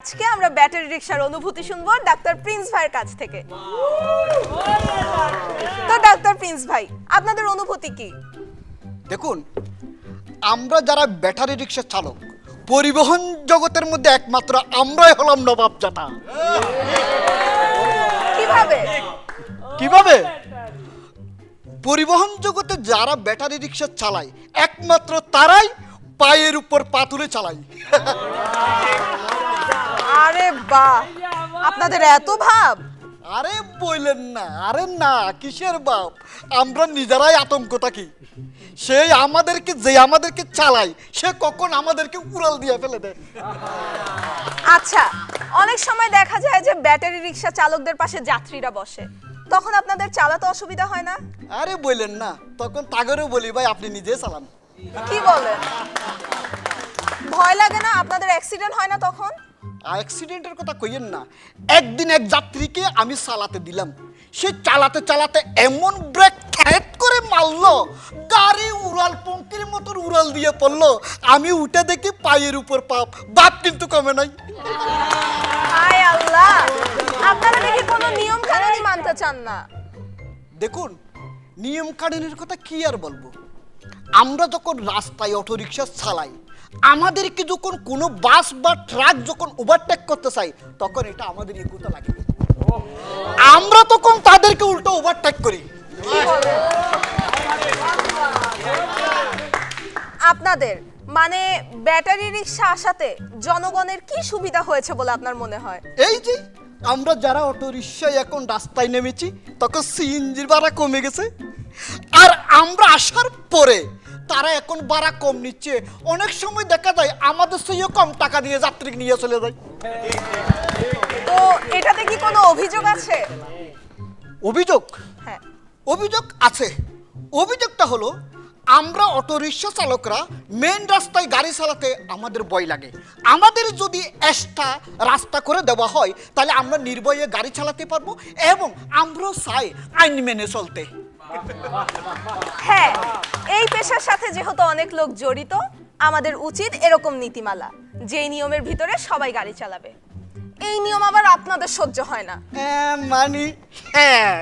আজকে আমরা ব্যাটারি রিকশার অনুভূতি শুনবো ডাক্তার প্রিন্স ভাইয়ের কাছ থেকে। তো ডাক্তার প্রিন্স ভাই, আপনাদের অনুভূতি কি? দেখুন, আমরা যারা ব্যাটারি রিকশা চালক, পরিবহন জগতের মধ্যে একমাত্র আমরাই হলাম নবাব জাটা। কিভাবে? কিভাবে? পরিবহন জগতে যারা ব্যাটারি রিকশা চালায় একমাত্র তারাই পায়ের উপর পা তুলে চালায়। আরে বাহ, আপনাদের এত ভাব! আরে বললেন না, আরে না, কিসের বাপ, আমরা নিজেরাই আতঙ্ক থাকি। সেই আমাদেরকে চালায় সে কখন আমাদেরকে উড়াল দিয়ে ফেলে দেয়। আচ্ছা, অনেক সময় দেখা যায় যে ব্যাটারি রিকশা চালকদের পাশে যাত্রীরা বসে, তখন আপনাদের চালাতে অসুবিধা হয় না? আরে বললেন না, তখন তাগরেও বলি ভাই আপনি নিজে চালান। কি বলেন? ভয় লাগে না? আপনাদের অ্যাক্সিডেন্ট হয় না তখন? অ্যাক্সিডেন্টের কথা কইয়েন না, একদিন এক যাত্রীকে আমি চালাতে দিলাম, সে চালাতে চালাতে এমন ব্রেক ঠ্যাট করে মারলো, গাড়ি উড়াল পঙ্কির মতো উড়াল দিয়ে পড়লো। আমি উঠে দেখি পায়ের উপর পা, বাপ কিন্তু কমে নাই। হায় আল্লাহ, আপনারা দেখি কোনো নিয়ম কানুনই মানতে চান না। দেখুন, নিয়ম কানুনের কথা কি আর বলবো, আমরা যখন রাস্তায় অটোরিকশা চালাই, আমাদেরকে যখন কোনো বাস বা ট্রাক যখন ওভারটেক করতে চাই, তখন এটা আমাদের ইকুতে লাগে, আমরা তখন তাদেরকে উল্টো ওভারটেক করি। আপনাদের মানে ব্যাটারি রিকশা আসাতে জনগণের কি সুবিধা হয়েছে বলে আপনার মনে হয়? এই যে আমরা যারা অটোরিকশায় এখন রাস্তায় নেমেছি, তখন সিএনজির ভাড়া কমে গেছে, আর আমরা আসার পরে তারা এখন ভাড়া কম নিচ্ছে। অনেক সময় দেখা যায় আমাদের চেয়েও কম টাকা দিয়ে যাত্রী নিয়ে চলে যায়। তো এটাতে কি কোনো অভিযোগ আছে? অভিযোগ? হ্যাঁ। অভিযোগ আছে। অভিযোগটা হলো, আমরা অটোরিকশা চালকরা মেন রাস্তায় গাড়ি চালাতে আমাদের ভয় লাগে। আমাদের যদি এক্সট্রা রাস্তা করে দেওয়া হয়, তাহলে আমরা নির্ভয়ে গাড়ি চালাতে পারবো এবং আমরাও চাই আইন মেনে চলতে। হ্যাঁ, এই পেশার সাথে যেহেতু অনেক লোক জড়িত, আমাদের উচিত এরকম নীতিমালা, যেই নিয়মের ভিতরে সবাই গাড়ি চালাবে। এই নিয়ম আবার আপনাদের সহ্য হয় না? হ্যাঁ, মানি হ্যাঁ।